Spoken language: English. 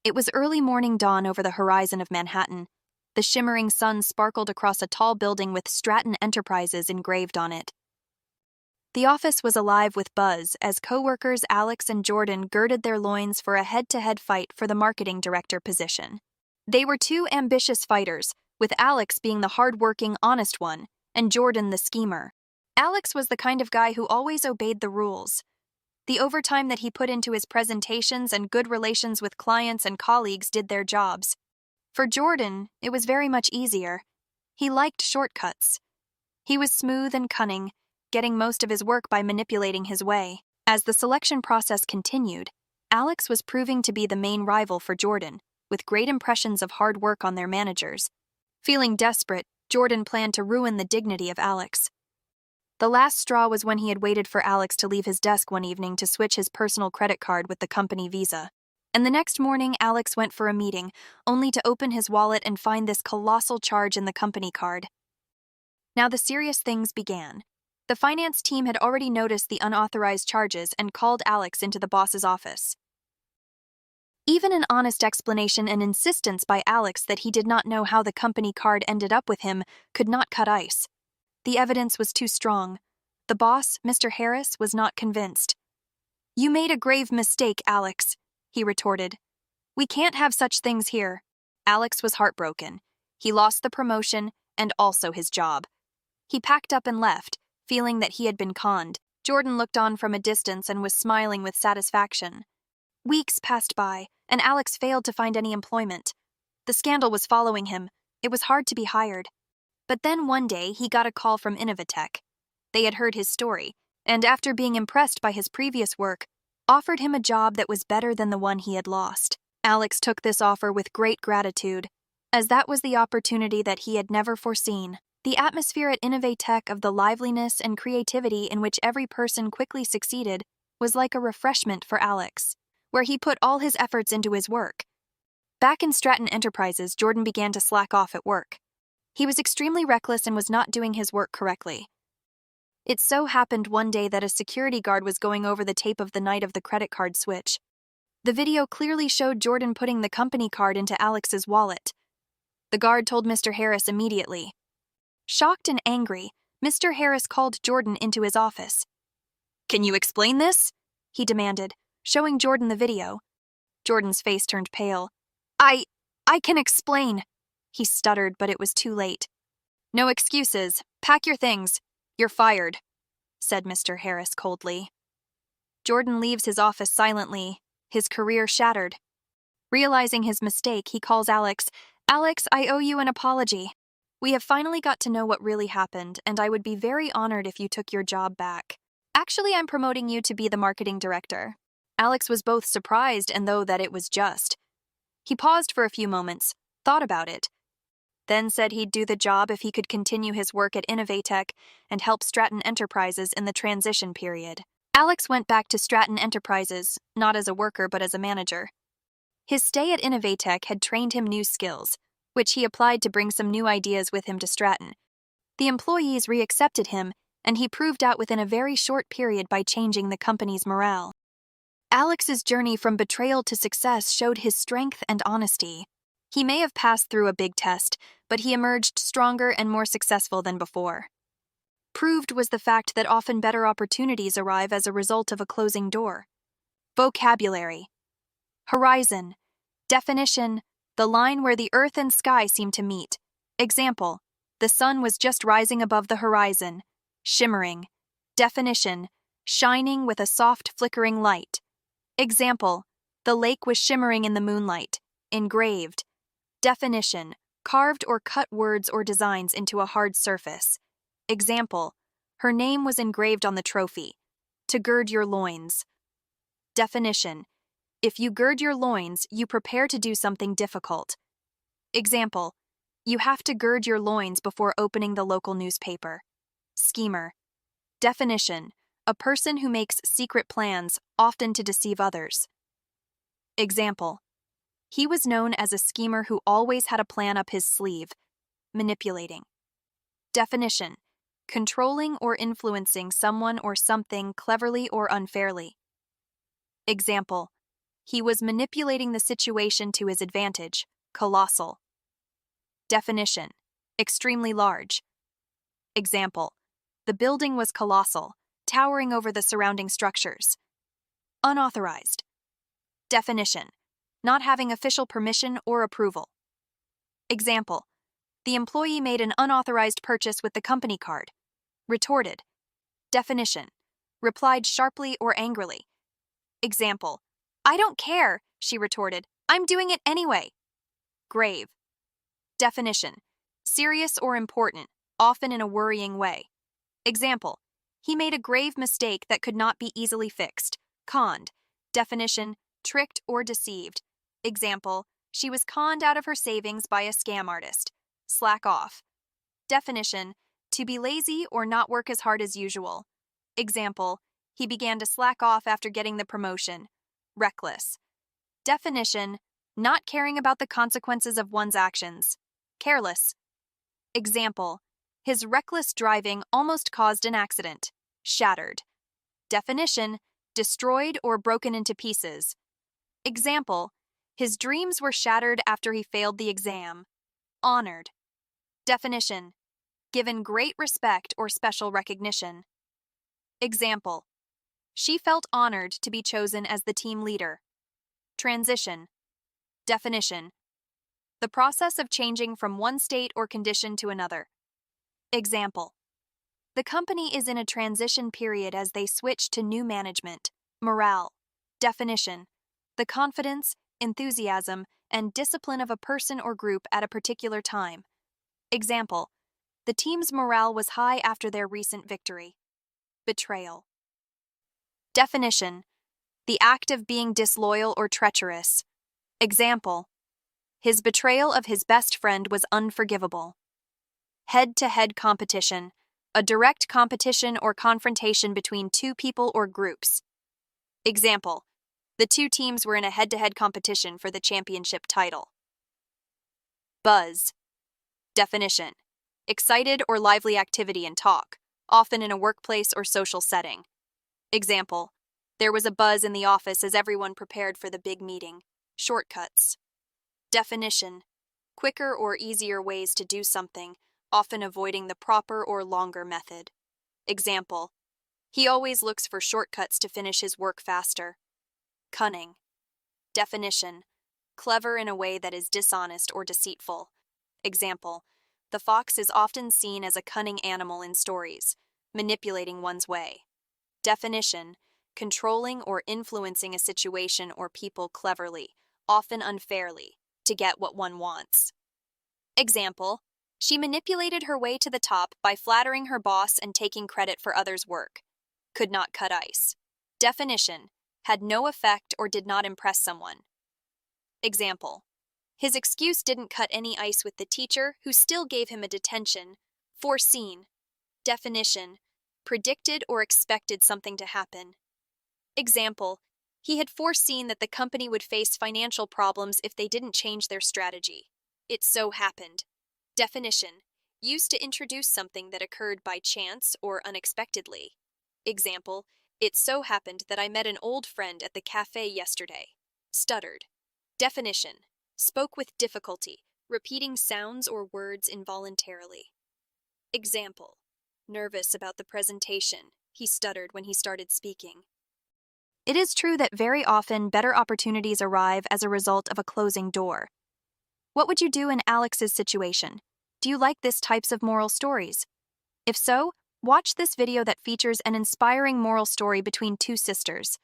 It was early morning dawn over the horizon of Manhattan. The shimmering sun sparkled across a tall building with Stratton Enterprises engraved on it. The office was alive with buzz as co-workers Alex and Jordan girded their loins for a head-to-head fight for the marketing director position. They were two ambitious fighters, with Alex being the hard-working, honest one, and Jordan the schemer. Alex was the kind of guy who always obeyed the rules. The overtime that he put into his presentations and good relations with clients and colleagues did their jobs. For Jordan, it was very much easier. He liked shortcuts. He was smooth and cunning, getting most of his work by manipulating his way. As the selection process continued, Alex was proving to be the main rival for Jordan, with great impressions of hard work on their managers. Feeling desperate, Jordan planned to ruin the dignity of Alex. The last straw was when he had waited for Alex to leave his desk one evening to switch his personal credit card with the company Visa. And the next morning, Alex went for a meeting, only to open his wallet and find this colossal charge in the company card. Now the serious things began. The finance team had already noticed the unauthorized charges and called Alex into the boss's office. Even an honest explanation and insistence by Alex that he did not know how the company card ended up with him could not cut ice. The evidence was too strong. The boss, Mr. Harris, was not convinced. "You made a grave mistake, Alex," he retorted. "We can't have such things here." Alex was heartbroken. He lost the promotion and also his job. He packed up and left, feeling that he had been conned. Jordan looked on from a distance and was smiling with satisfaction. Weeks passed by, and Alex failed to find any employment. The scandal was following him. It was hard to be hired. But then one day, he got a call from Innovatech. They had heard his story, and after being impressed by his previous work, offered him a job that was better than the one he had lost. Alex took this offer with great gratitude, as that was the opportunity that he had never foreseen. The atmosphere at Innovatech of the liveliness and creativity in which every person quickly succeeded was like a refreshment for Alex, where he put all his efforts into his work. Back in Stratton Enterprises, Jordan began to slack off at work. He was extremely reckless and was not doing his work correctly. It so happened one day that a security guard was going over the tape of the night of the credit card switch. The video clearly showed Jordan putting the company card into Alex's wallet. The guard told Mr. Harris immediately. Shocked and angry, Mr. Harris called Jordan into his office. "Can you explain this?" he demanded, showing Jordan the video. Jordan's face turned pale. I can explain," he stuttered, but it was too late. "No excuses. Pack your things. You're fired," said Mr. Harris coldly. Jordan leaves his office silently, his career shattered. Realizing his mistake, he calls Alex. "Alex, I owe you an apology. We have finally got to know what really happened, and I would be very honored if you took your job back. Actually, I'm promoting you to be the marketing director." Alex was both surprised and though that it was just. He paused for a few moments, thought about it, then said he'd do the job if he could continue his work at Innovatech and help Stratton Enterprises in the transition period. Alex went back to Stratton Enterprises, not as a worker but as a manager. His stay at Innovatech had trained him new skills, which he applied to bring some new ideas with him to Stratton. The employees re-accepted him, and he proved out within a very short period by changing the company's morale. Alex's journey from betrayal to success showed his strength and honesty. He may have passed through a big test, but he emerged stronger and more successful than before. Proved was the fact that often better opportunities arrive as a result of a closing door. Vocabulary. Horizon. Definition. The line where the earth and sky seem to meet. Example. The sun was just rising above the horizon. Shimmering. Definition. Shining with a soft flickering light. Example. The lake was shimmering in the moonlight. Engraved. Definition. Carved or cut words or designs into a hard surface. Example. Her name was engraved on the trophy. To gird your loins. Definition. If you gird your loins, you prepare to do something difficult. Example. You have to gird your loins before opening the local newspaper. Schemer. Definition. A person who makes secret plans, often to deceive others. Example. He was known as a schemer who always had a plan up his sleeve. Manipulating. Definition. Controlling or influencing someone or something cleverly or unfairly. Example. He was manipulating the situation to his advantage. Colossal. Definition: extremely large. Example: the building was colossal, towering over the surrounding structures. Unauthorized. Definition: not having official permission or approval. Example: the employee made an unauthorized purchase with the company card. Retorted. Definition: replied sharply or angrily. Example: I don't care, she retorted. I'm doing it anyway. Grave. Definition: serious or important, often in a worrying way. Example: he made a grave mistake that could not be easily fixed. Conned. Definition: tricked or deceived. Example: she was conned out of her savings by a scam artist. Slack off. Definition: to be lazy or not work as hard as usual. Example: he began to slack off after getting the promotion. Reckless. Definition: not caring about the consequences of one's actions. Careless. Example: his reckless driving almost caused an accident. Shattered. Definition: destroyed or broken into pieces. Example: his dreams were shattered after he failed the exam. Honored. Definition: given great respect or special recognition. Example: she felt honored to be chosen as the team leader. Transition. Definition: the process of changing from one state or condition to another. Example: the company is in a transition period as they switch to new management. Morale. Definition: the confidence, enthusiasm, and discipline of a person or group at a particular time. Example: the team's morale was high after their recent victory. Betrayal. Definition: the act of being disloyal or treacherous. Example: his betrayal of his best friend was unforgivable. Head-to-head competition, a direct competition or confrontation between two people or groups. Example: the two teams were in a head-to-head competition for the championship title. Buzz. Definition: excited or lively activity and talk, often in a workplace or social setting. Example: there was a buzz in the office as everyone prepared for the big meeting. Shortcuts. Definition: quicker or easier ways to do something, often avoiding the proper or longer method. Example: he always looks for shortcuts to finish his work faster. Cunning. Definition: clever in a way that is dishonest or deceitful. Example: the fox is often seen as a cunning animal in stories, manipulating one's way. Definition: controlling or influencing a situation or people cleverly, often unfairly, to get what one wants. Example: she manipulated her way to the top by flattering her boss and taking credit for others' work. Could not cut ice. Definition: had no effect or did not impress someone. Example: his excuse didn't cut any ice with the teacher, who still gave him a detention. Foreseen. Definition: predicted or expected something to happen. Example: he had foreseen that the company would face financial problems if they didn't change their strategy. It so happened. Definition: used to introduce something that occurred by chance or unexpectedly. Example: it so happened that I met an old friend at the cafe yesterday. Stuttered. Definition: spoke with difficulty, repeating sounds or words involuntarily. Example: nervous about the presentation. He stuttered when he started speaking. It is true that very often better opportunities arrive as a result of a closing door. What would you do in Alex's situation? Do you like this types of moral stories? If so, watch this video that features an inspiring moral story between two sisters.